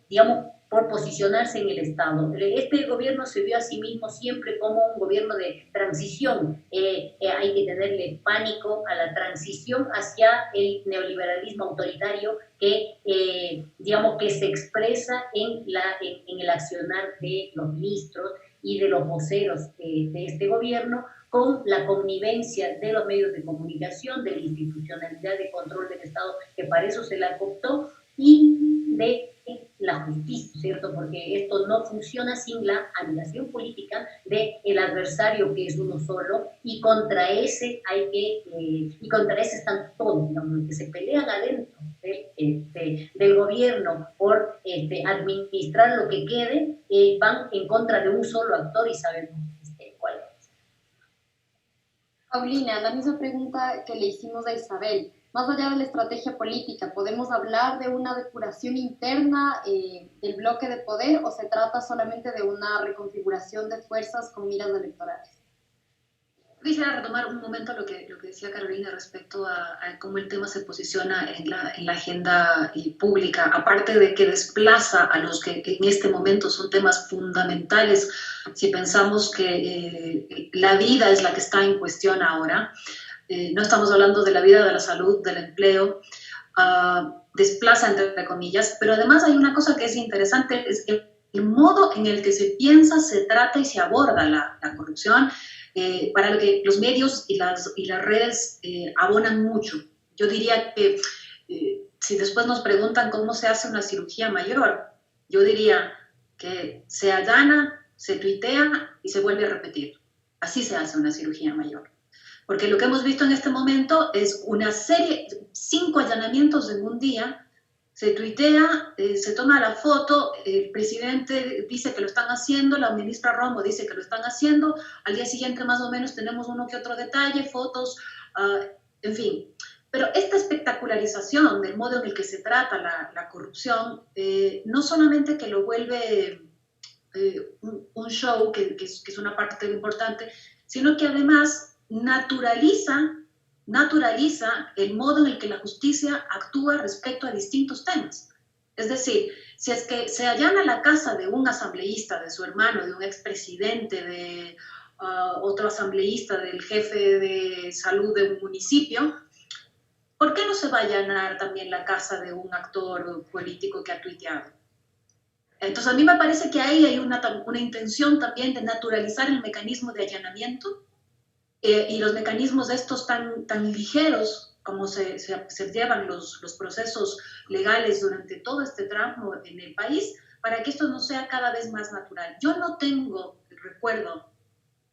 digamos, por posicionarse en el Estado. Este gobierno se vio a sí mismo siempre como un gobierno de transición. Hay que tenerle pánico a la transición hacia el neoliberalismo autoritario que, digamos, que se expresa en el accionar de los ministros y de los voceros de este gobierno, con la connivencia de los medios de comunicación, de la institucionalidad de control del Estado, que para eso se la cooptó, y de la justicia, ¿cierto? Porque esto no funciona sin la aniquilación política del adversario, que es uno solo, y contra ese están todos, digamos, los que se pelean adentro del gobierno por administrar lo que quede, van en contra de un solo actor y sabemos cuál es.
Paulina, la misma pregunta que le hicimos a Isabel. Más allá de la estrategia política, ¿podemos hablar de una depuración interna del bloque de poder o se trata solamente de una reconfiguración de fuerzas con miras electorales?
Quisiera retomar un momento lo que decía Carolina respecto a cómo el tema se posiciona en la agenda pública, aparte de que desplaza a los que en este momento son temas fundamentales. Si pensamos que la vida es la que está en cuestión ahora, no estamos hablando de la vida, de la salud, del empleo, desplaza entre comillas, pero además hay una cosa que es interesante, es el modo en el que se piensa, se trata y se aborda la corrupción, para lo que los medios y las redes abonan mucho. Yo diría que si después nos preguntan cómo se hace una cirugía mayor, yo diría que se allana, se tuitea y se vuelve a repetir. Así se hace una cirugía mayor. Porque lo que hemos visto en este momento es una serie, 5 allanamientos en un día, se tuitea, se toma la foto, el presidente dice que lo están haciendo, la ministra Romo dice que lo están haciendo, al día siguiente más o menos tenemos uno que otro detalle, fotos, en fin. Pero esta espectacularización del modo en el que se trata la corrupción, no solamente que lo vuelve un show, que es una parte muy importante, sino que además naturaliza el modo en el que la justicia actúa respecto a distintos temas. Es decir, si es que se allana la casa de un asambleísta, de su hermano, de un expresidente, de otro asambleísta, del jefe de salud de un municipio, ¿por qué no se va a allanar también la casa de un actor político que ha tuiteado? Entonces a mí me parece que ahí hay una intención también de naturalizar el mecanismo de allanamiento, y los mecanismos estos tan ligeros como se llevan los procesos legales durante todo este tramo en el país, para que esto no sea cada vez más natural. Yo no tengo recuerdo,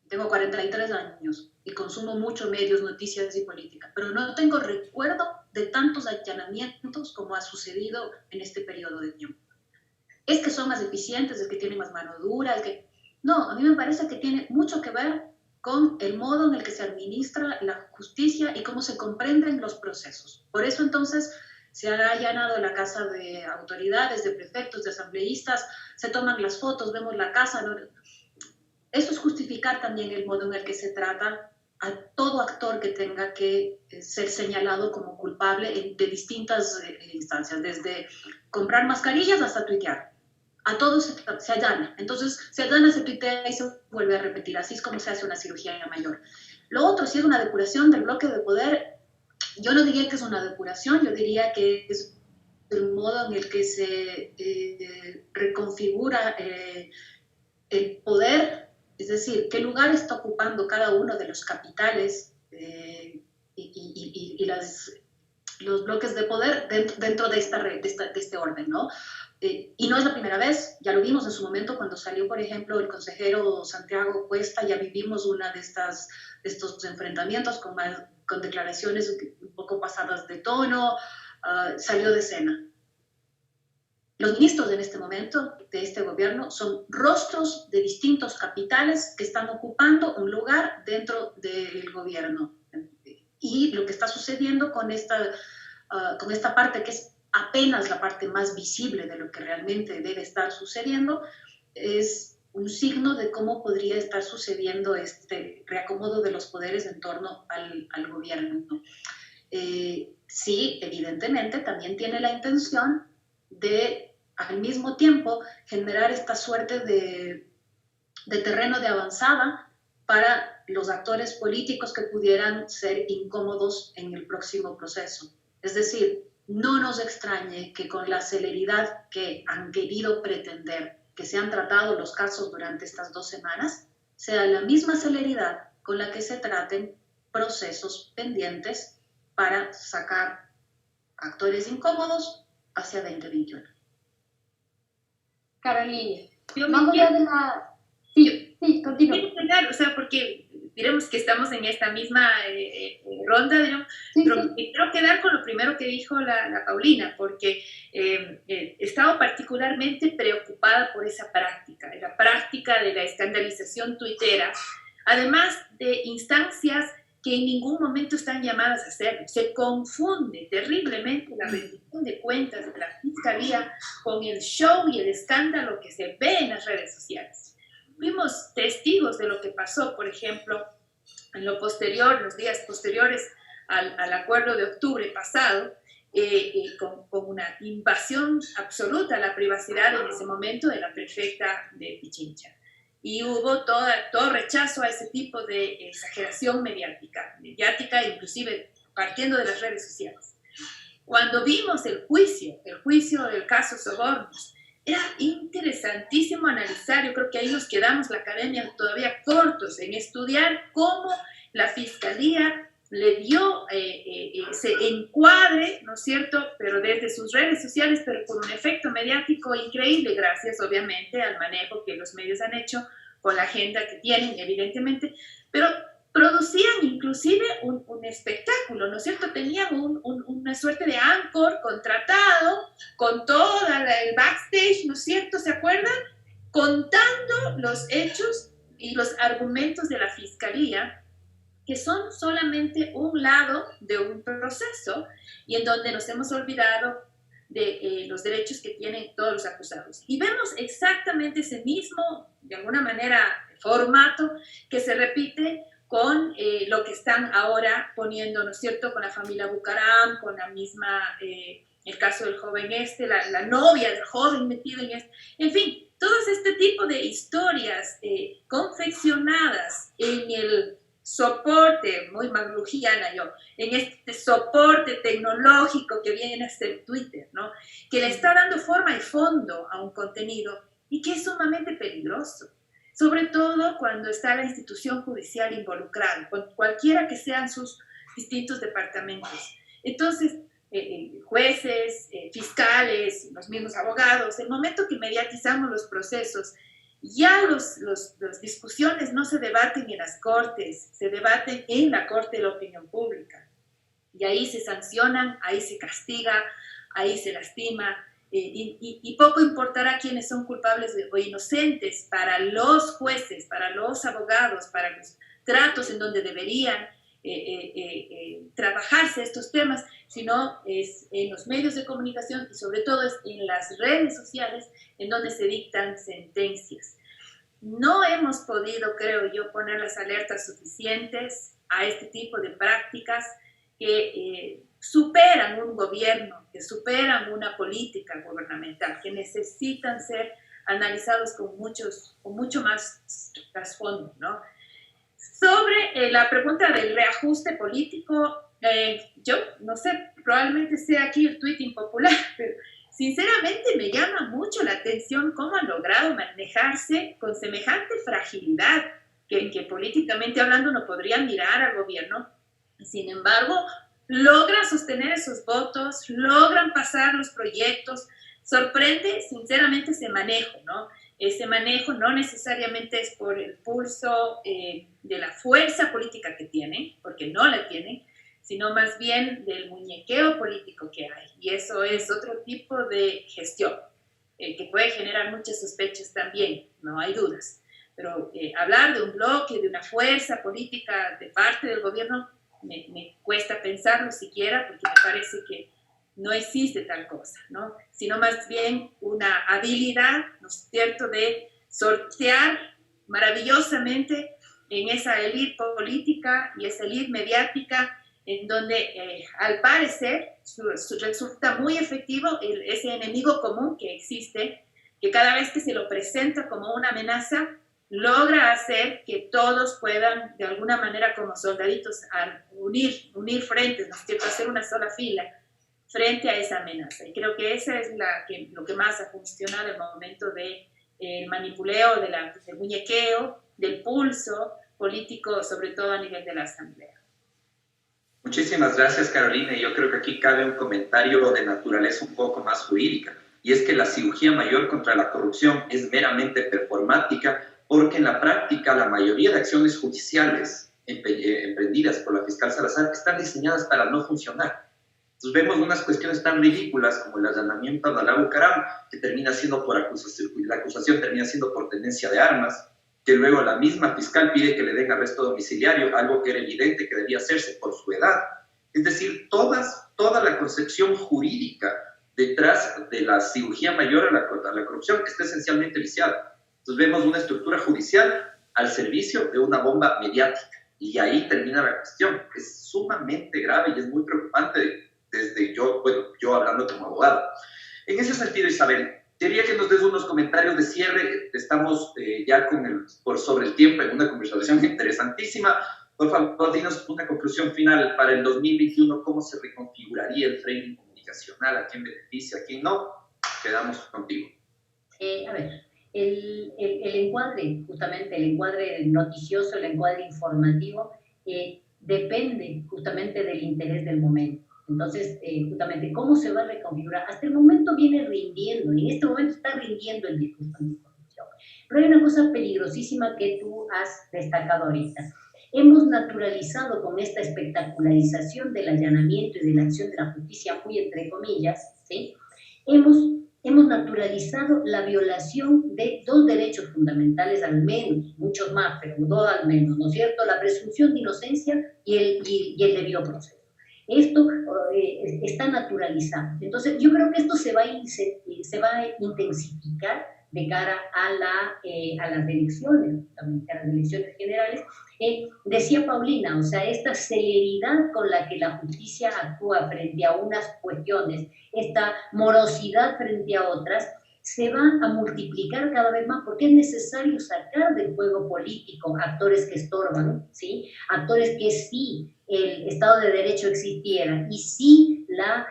tengo 43 años y consumo mucho medios, noticias y política, pero no tengo recuerdo de tantos allanamientos como ha sucedido en este periodo de tiempo. Es que son más eficientes, es que tienen más mano dura, es que... No, a mí me parece que tiene mucho que ver con el modo en el que se administra la justicia y cómo se comprenden los procesos. Por eso entonces se ha allanado la casa de autoridades, de prefectos, de asambleístas, se toman las fotos, vemos la casa. ¿No? Eso es justificar también el modo en el que se trata a todo actor que tenga que ser señalado como culpable de distintas instancias, desde comprar mascarillas hasta tuitear. A todos se allana. Entonces, se allana, se tuitea y se vuelve a repetir. Así es como se hace una cirugía mayor. Lo otro, si es una depuración del bloque de poder, yo no diría que es una depuración, yo diría que es el modo en el que se reconfigura el poder, es decir, qué lugar está ocupando cada uno de los capitales y los bloques de poder dentro de esta red, de este orden, ¿no? Y no es la primera vez, ya lo vimos en su momento cuando salió, por ejemplo, el consejero Santiago Cuesta, ya vivimos una de estos enfrentamientos con declaraciones un poco pasadas de tono, salió de escena. Los ministros en este momento de este gobierno son rostros de distintos capitales que están ocupando un lugar dentro del gobierno. Y lo que está sucediendo con esta parte, que es apenas la parte más visible de lo que realmente debe estar sucediendo, es un signo de cómo podría estar sucediendo este reacomodo de los poderes en torno al gobierno. Sí, evidentemente también tiene la intención de al mismo tiempo generar esta suerte de terreno de avanzada para los actores políticos que pudieran ser incómodos en el próximo proceso. Es decir, no nos extrañe que con la celeridad que han querido pretender que se han tratado los casos durante estas 2 semanas, sea la misma celeridad con la que se traten procesos pendientes para sacar actores incómodos hacia 2021.
Carolina,
Yo
más allá de la... Sí, continúa.
o sea, porque diremos que estamos en esta misma ronda, digamos,
Sí,
pero
sí.
me quiero quedar con lo primero que dijo la Paulina, porque estaba particularmente preocupada por esa práctica, la práctica de la escandalización tuitera, además de instancias que en ningún momento están llamadas a hacerlo. Se confunde terriblemente la rendición de cuentas de la Fiscalía con el show y el escándalo que se ve en las redes sociales. Fuimos testigos de lo que pasó, por ejemplo, en lo posterior, los días posteriores al acuerdo de octubre pasado, con una invasión absoluta a la privacidad en ese momento de la prefecta de Pichincha. Y hubo todo rechazo a ese tipo de exageración mediática, inclusive partiendo de las redes sociales. Cuando vimos el juicio del caso Sobornos, era interesantísimo analizar, yo creo que ahí nos quedamos, la academia, todavía cortos en estudiar cómo la Fiscalía le dio ese encuadre, ¿no es cierto?, pero desde sus redes sociales, pero con un efecto mediático increíble, gracias obviamente al manejo que los medios han hecho con la agenda que tienen, evidentemente, pero producían inclusive un espectáculo, ¿no es cierto? Tenían una suerte de anchor contratado con todo el backstage, ¿no es cierto? ¿Se acuerdan? Contando los hechos y los argumentos de la Fiscalía, que son solamente un lado de un proceso y en donde nos hemos olvidado de los derechos que tienen todos los acusados. Y vemos exactamente ese mismo, de alguna manera, formato que se repite con lo que están ahora poniendo, ¿no es cierto?, con la familia Bucaram, con la misma, el caso del joven la novia del joven metido en en fin, todo este tipo de historias confeccionadas en el soporte, muy maglujiana yo, en este soporte tecnológico que viene a ser Twitter, ¿no?, que le está dando forma y fondo a un contenido y que es sumamente peligroso, sobre todo cuando está la institución judicial involucrada, cualquiera que sean sus distintos departamentos. Entonces, jueces, fiscales, los mismos abogados, el momento que mediatizamos los procesos, ya las discusiones no se debaten en las cortes, se debaten en la corte de la opinión pública. Y ahí se sancionan, ahí se castiga, ahí se lastima, y poco importará quiénes son culpables o inocentes para los jueces, para los abogados, para los tratos en donde deberían trabajarse estos temas, sino es en los medios de comunicación y sobre todo es en las redes sociales en donde se dictan sentencias. No hemos podido, creo yo, poner las alertas suficientes a este tipo de prácticas que superan un gobierno, que superan una política gubernamental, que necesitan ser analizados con mucho más trasfondo, ¿no? Sobre la pregunta del reajuste político, yo no sé, probablemente sea aquí el tuit impopular, pero sinceramente me llama mucho la atención cómo han logrado manejarse con semejante fragilidad que políticamente hablando no podrían mirar al gobierno. Sin embargo, logran sostener esos votos, logran pasar los proyectos. Sorprende sinceramente ese manejo, ¿no? Ese manejo no necesariamente es por el pulso de la fuerza política que tienen, porque no la tienen, sino más bien del muñequeo político que hay. Y eso es otro tipo de gestión, que puede generar muchas sospechas también, no hay dudas. Pero hablar de un bloque, de una fuerza política de parte del gobierno, me cuesta pensarlo siquiera, porque me parece que no existe tal cosa, ¿no? Sino más bien una habilidad, ¿no es cierto?, de sortear maravillosamente en esa élite política y esa élite mediática, en donde al parecer resulta muy efectivo ese enemigo común que existe, que cada vez que se lo presenta como una amenaza, logra hacer que todos puedan, de alguna manera, como soldaditos, unir frentes, ¿no es cierto?, hacer una sola fila frente a esa amenaza. Y creo que esa es lo que más ha funcionado en el momento del manipuleo, del muñequeo, del pulso político, sobre todo a nivel de la Asamblea.
Muchísimas gracias, Carolina. Y yo creo que aquí cabe un comentario de naturaleza un poco más jurídica, y es que la cirugía mayor contra la corrupción es meramente performática, porque en la práctica la mayoría de acciones judiciales emprendidas por la fiscal Salazar están diseñadas para no funcionar. Entonces vemos unas cuestiones tan ridículas como el allanamiento a Dalá Bucaram, que termina siendo por acusación, la acusación termina siendo por tenencia de armas, que luego la misma fiscal pide que le den arresto domiciliario, algo que era evidente que debía hacerse por su edad. Es decir, toda la concepción jurídica detrás de la cirugía mayor a la corrupción está esencialmente viciada. Entonces vemos una estructura judicial al servicio de una bomba mediática, y ahí termina la cuestión. Es sumamente grave y es muy preocupante desde yo hablando como abogado. En ese sentido, Isabel, quería que nos des unos comentarios de cierre. Estamos ya sobre el tiempo en una conversación interesantísima. Por favor, dinos una conclusión final para el 2021. ¿Cómo se reconfiguraría el framing comunicacional? ¿A quién beneficia? ¿A quién no? Quedamos contigo.
A ver, el encuadre, justamente el encuadre noticioso, el encuadre informativo, depende justamente del interés del momento. Entonces, justamente, ¿cómo se va a reconfigurar? Hasta el momento viene rindiendo, en este momento está rindiendo el discurso anticorrupción. Pero hay una cosa peligrosísima que tú has destacado ahorita. Hemos naturalizado con esta espectacularización del allanamiento y de la acción de la justicia, muy entre comillas, ¿sí? Hemos naturalizado la violación de dos derechos fundamentales al menos, muchos más, pero dos al menos, ¿no es cierto? La presunción de inocencia y el debido proceso. Esto está naturalizado. Entonces, yo creo que esto se va a intensificar de cara a las elecciones, justamente a las elecciones generales. Decía Paulina, o sea, esta celeridad con la que la justicia actúa frente a unas cuestiones, esta morosidad frente a otras, se va a multiplicar cada vez más, porque es necesario sacar del juego político actores que estorban, ¿sí? Actores que sí el Estado de Derecho existiera y sí la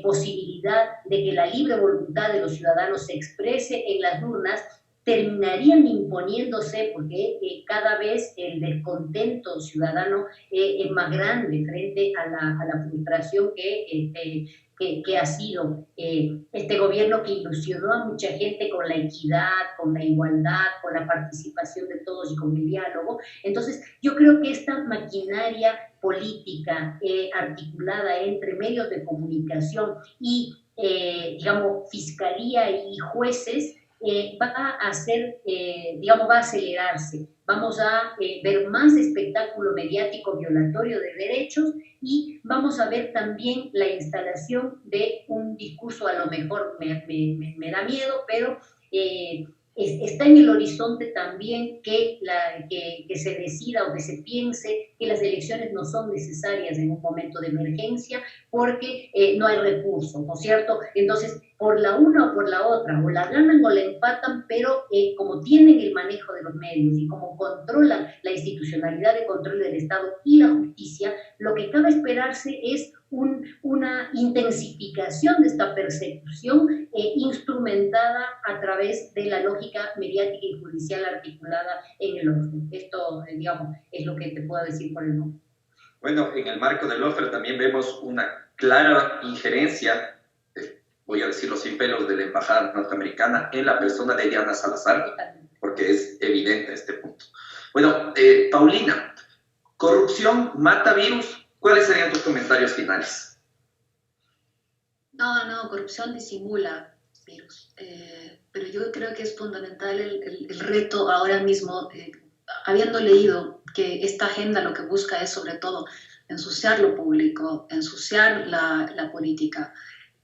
posibilidad de que la libre voluntad de los ciudadanos se exprese en las urnas, terminarían imponiéndose, porque cada vez el descontento ciudadano es más grande frente a la frustración que ha sido este gobierno que ilusionó a mucha gente con la equidad, con la igualdad, con la participación de todos y con el diálogo. Entonces, yo creo que esta maquinaria política articulada entre medios de comunicación y, digamos, fiscalía y jueces, va a acelerarse. Vamos a ver más espectáculo mediático violatorio de derechos y vamos a ver también la instalación de un discurso, a lo mejor me da miedo, pero está en el horizonte también que se decida o que se piense que las elecciones no son necesarias en un momento de emergencia porque no hay recursos, ¿no es cierto? Entonces, por la una o por la otra, o la ganan o la empatan, pero como tienen el manejo de los medios y como controlan la institucionalidad de control del Estado y la justicia, lo que cabe esperarse es una intensificación de esta persecución instrumentada a través de la lógica mediática y judicial articulada en el orden. Esto, digamos, es lo que te puedo decir por el momento.
Bueno, en el marco del lawfare también vemos una clara injerencia, voy a decirlo sin pelos, de la embajada norteamericana en la persona de Diana Salazar, porque es evidente este punto. Bueno, Paulina, ¿corrupción mata virus ¿Cuáles serían tus comentarios finales?
No, corrupción disimula virus. Pero yo creo que es fundamental el reto ahora mismo, habiendo leído que esta agenda lo que busca es sobre todo ensuciar lo público, ensuciar la política.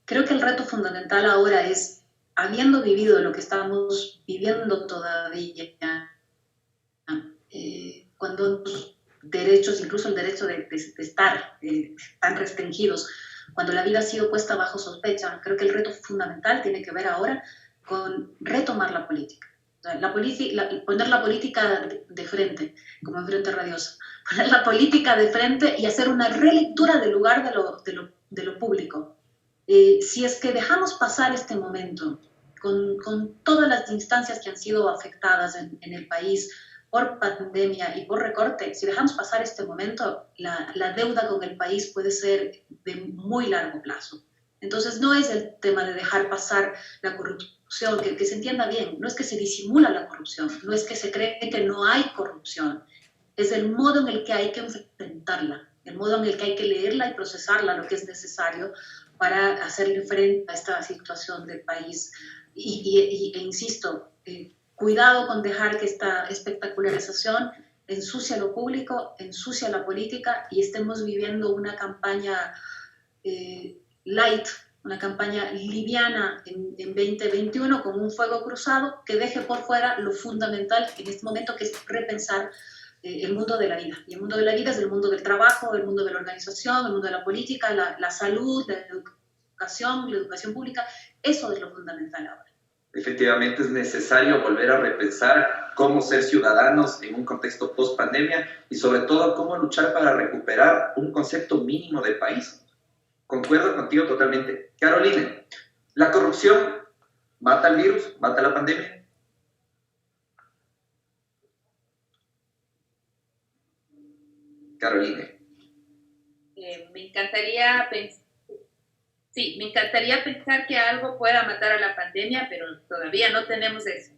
Creo que el reto fundamental ahora es, habiendo vivido lo que estamos viviendo todavía, cuando los derechos, incluso el derecho de estar tan restringidos, cuando la vida ha sido puesta bajo sospecha, creo que el reto fundamental tiene que ver ahora con retomar la política. O sea, poner la política de frente, como en Frente Radiosa. Poner la política de frente y hacer una relectura del lugar de lo público. Si es que dejamos pasar este momento con todas las instancias que han sido afectadas en el país por pandemia y por recorte, si dejamos pasar este momento, la deuda con el país puede ser de muy largo plazo. Entonces no es el tema de dejar pasar la corrupción, que se entienda bien, no es que se disimula la corrupción, no es que se cree que no hay corrupción, es el modo en el que hay que enfrentarla, el modo en el que hay que leerla y procesarla, lo que es necesario para hacerle frente a esta situación del país. E insisto, cuidado con dejar que esta espectacularización ensucia lo público, ensucia la política y estemos viviendo una campaña light, una campaña liviana en 2021 con un fuego cruzado que deje por fuera lo fundamental en este momento, que es repensar el mundo de la vida. Y el mundo de la vida es el mundo del trabajo, el mundo de la organización, el mundo de la política, la salud, la educación pública. Eso es lo fundamental ahora.
Efectivamente es necesario volver a repensar cómo ser ciudadanos en un contexto post-pandemia y sobre todo cómo luchar para recuperar un concepto mínimo de país. Concuerdo contigo totalmente. Caroline, ¿la corrupción mata el virus? ¿Mata la pandemia? Caroline.
Me encantaría pensar que algo pueda matar a la pandemia, pero todavía no tenemos eso.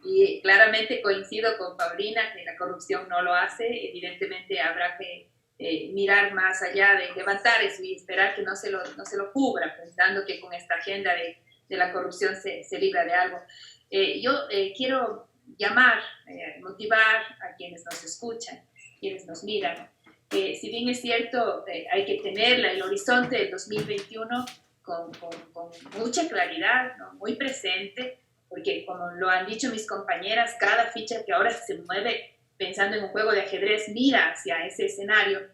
Y claramente coincido con Paulina que la corrupción no lo hace. Evidentemente habrá que mirar más allá de levantar eso y esperar que no se lo cubra, pensando que con esta agenda de la corrupción se libra de algo. Yo quiero llamar, motivar a quienes nos escuchan, quienes nos miran. Si bien es cierto, hay que tener el horizonte del 2021 con mucha claridad, ¿no? Muy presente, porque como lo han dicho mis compañeras, cada ficha que ahora se mueve pensando en un juego de ajedrez mira hacia ese escenario.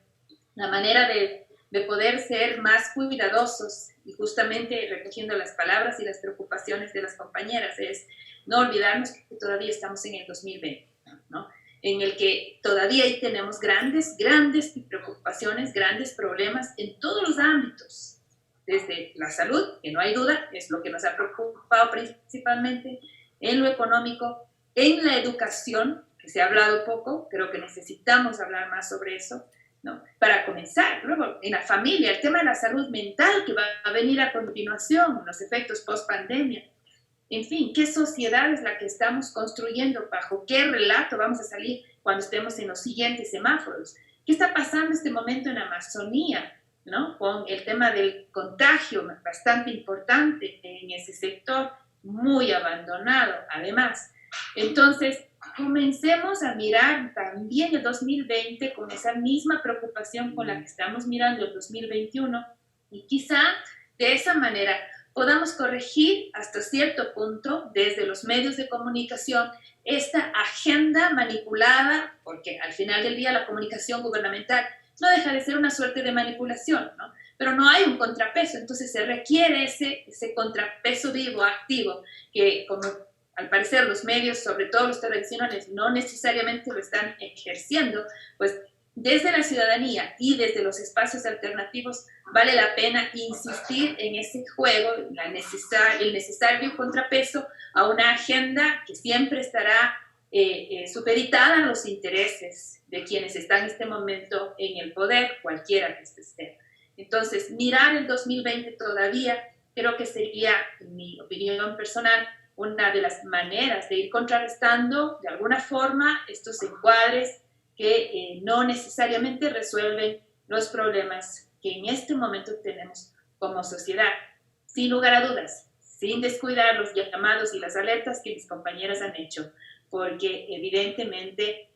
La manera de poder ser más cuidadosos y justamente recogiendo las palabras y las preocupaciones de las compañeras es no olvidarnos que todavía estamos en el 2020, ¿no? En el que todavía ahí tenemos grandes preocupaciones, grandes problemas en todos los ámbitos, desde la salud, que no hay duda, es lo que nos ha preocupado principalmente, en lo económico, en la educación, que se ha hablado poco, creo que necesitamos hablar más sobre eso, ¿no? Para comenzar, luego en la familia, el tema de la salud mental que va a venir a continuación, los efectos post-pandemia. En fin, ¿qué sociedad es la que estamos construyendo? ¿Bajo qué relato vamos a salir cuando estemos en los siguientes semáforos? ¿Qué está pasando en este momento en Amazonía, ¿no? Con el tema del contagio bastante importante en ese sector, muy abandonado, además. Entonces, comencemos a mirar también el 2020 con esa misma preocupación con la que estamos mirando el 2021 y quizá de esa manera podamos corregir hasta cierto punto desde los medios de comunicación esta agenda manipulada, porque al final del día la comunicación gubernamental no deja de ser una suerte de manipulación, ¿no? Pero no hay un contrapeso, entonces se requiere ese contrapeso vivo, activo, que como al parecer los medios, sobre todo los tradicionales, no necesariamente lo están ejerciendo, pues desde la ciudadanía y desde los espacios alternativos vale la pena insistir en ese juego, el necesario contrapeso a una agenda que siempre estará supeditada a los intereses de quienes están en este momento en el poder, cualquiera que esté. Entonces, mirar el 2020 todavía creo que sería, en mi opinión personal, una de las maneras de ir contrarrestando de alguna forma estos encuadres que no necesariamente resuelven los problemas que en este momento tenemos como sociedad, sin lugar a dudas, sin descuidar los llamados y las alertas que mis compañeras han hecho, porque evidentemente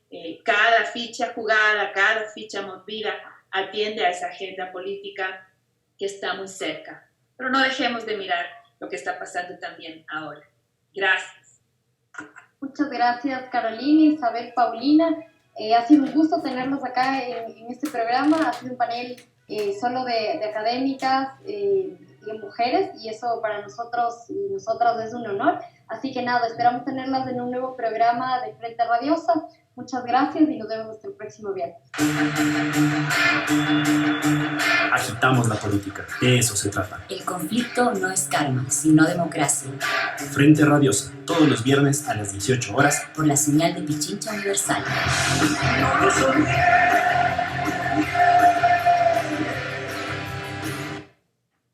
cada ficha jugada, cada ficha movida atiende a esa agenda política que está muy cerca. Pero no dejemos de mirar lo que está pasando también ahora. Gracias.
Muchas gracias, Carolina, Isabel, Paulina. Ha sido un gusto tenerlos acá en este programa. Ha sido un panel solo de académicas y mujeres, y eso para nosotros y nosotras es un honor. Así que nada, esperamos tenerlas en un nuevo programa de Frente Radiosa. Muchas gracias y nos vemos hasta el próximo viernes.
Agitamos la política, de eso se trata.
El conflicto no es karma, sino democracia.
Frente Radiosa, todos los viernes a las 18 horas.
Por la señal de Pichincha Universal.
No, no son